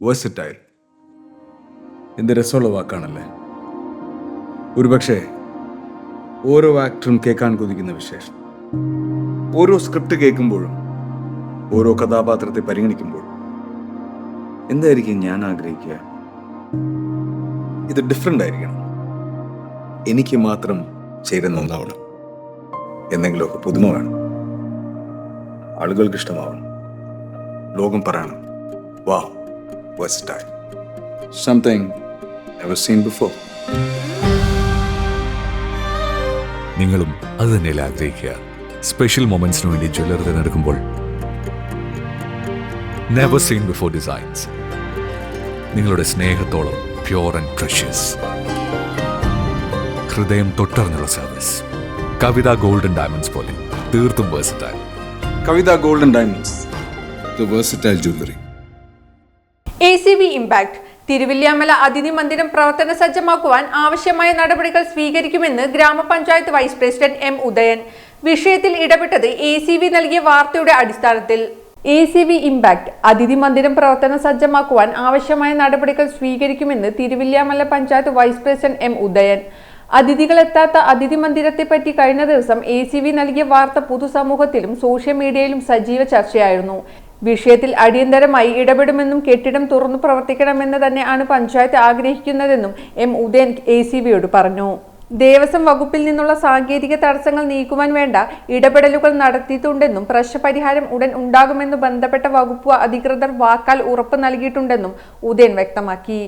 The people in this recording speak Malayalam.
വേഴ്സറ്റൈൽ. എന്ത് രസമുള്ള വാക്കാണല്ലേ. ഒരുപക്ഷെ ഓരോ ആക്ടറും കേൾക്കാൻ കൊതിക്കുന്ന വിശേഷം. ഓരോ സ്ക്രിപ്റ്റ് കേൾക്കുമ്പോഴും ഓരോ കഥാപാത്രത്തെ പരിഗണിക്കുമ്പോഴും എന്തായിരിക്കും ഞാൻ ആഗ്രഹിക്കുക? ഇത് ഡിഫറെൻ്റ് ആയിരിക്കണം, എനിക്ക് മാത്രം ചേരുന്ന ഒന്നാവണം, എന്തെങ്കിലുമൊക്കെ പുതുമ വേണം, ആളുകൾക്ക് ഇഷ്ടമാവണം, ലോകം പറയണം വാവ്, versatile, something never seen before. നിങ്ങളും അത് തന്നെയല്ലേ ആഗ്രഹിക്കുക? സ്പെഷ്യൽ മൊമെന്റ്സിന് വേണ്ടി ജ്വല്ലറി തിരഞ്ഞെടുക്കുമ്പോൾ നെവർ സീൻ ബിഫോർ ഡിസൈൻസ്, നിങ്ങളുടെ സ്നേഹത്തോളം പ്യോർ ആൻഡ് പ്രഷ്യസ്, ഹൃദയം തൊട്ടറിഞ്ഞുള്ള സർവീസ്. കവിത ഗോൾഡൻ ഡയമണ്ട്സ് പോലെ തീർത്തും versatile. Kavitha golden diamonds, the versatile jewelry. ACV impact Thiruvilwamala അതിഥി മന്ദിരം പ്രവർത്തന സജ്ജമാക്കുവാൻ ആവശ്യമായ നടപടികൾ സ്വീകരിക്കുമെന്ന് ഗ്രാമപഞ്ചായത്ത് വൈസ് പ്രസിഡന്റ് M. ഉദയൻ വിഷയത്തിൽ ഇടപെട്ടത് ACV നൽകിയ വാർത്തയുടെ അടിസ്ഥാനത്തിൽ. ACV ഇമ്പാക്ട് അതിഥി മന്ദിരം പ്രവർത്തന സജ്ജമാക്കുവാൻ ആവശ്യമായ നടപടികൾ സ്വീകരിക്കുമെന്ന് Thiruvilwamala panchayat vice president M. Udayan. അതിഥികളെത്താത്ത അതിഥി മന്ദിരത്തെപ്പറ്റി കഴിഞ്ഞ ദിവസം ACV നൽകിയ വാർത്ത പൊതുസമൂഹത്തിലും സോഷ്യൽ മീഡിയയിലും സജീവ ചർച്ചയായിരുന്നു. വിഷയത്തിൽ അടിയന്തരമായി ഇടപെടുമെന്നും കെട്ടിടം തുറന്നു പ്രവർത്തിക്കണമെന്ന് തന്നെയാണ് പഞ്ചായത്ത് ആഗ്രഹിക്കുന്നതെന്നും M. ഉദയൻ ACVയോട് പറഞ്ഞു. ദേവസ്വം വകുപ്പിൽ നിന്നുള്ള സാങ്കേതിക തടസ്സങ്ങൾ നീക്കുവാൻ വേണ്ട ഇടപെടലുകൾ നടത്തിയിട്ടുണ്ടെന്നും പ്രശ്നപരിഹാരം ഉടൻ ഉണ്ടാകുമെന്ന് ബന്ധപ്പെട്ട വകുപ്പ് അധികൃതർ വാക്കാൽ ഉറപ്പ് നൽകിയിട്ടുണ്ടെന്നും ഉദയൻ വ്യക്തമാക്കി.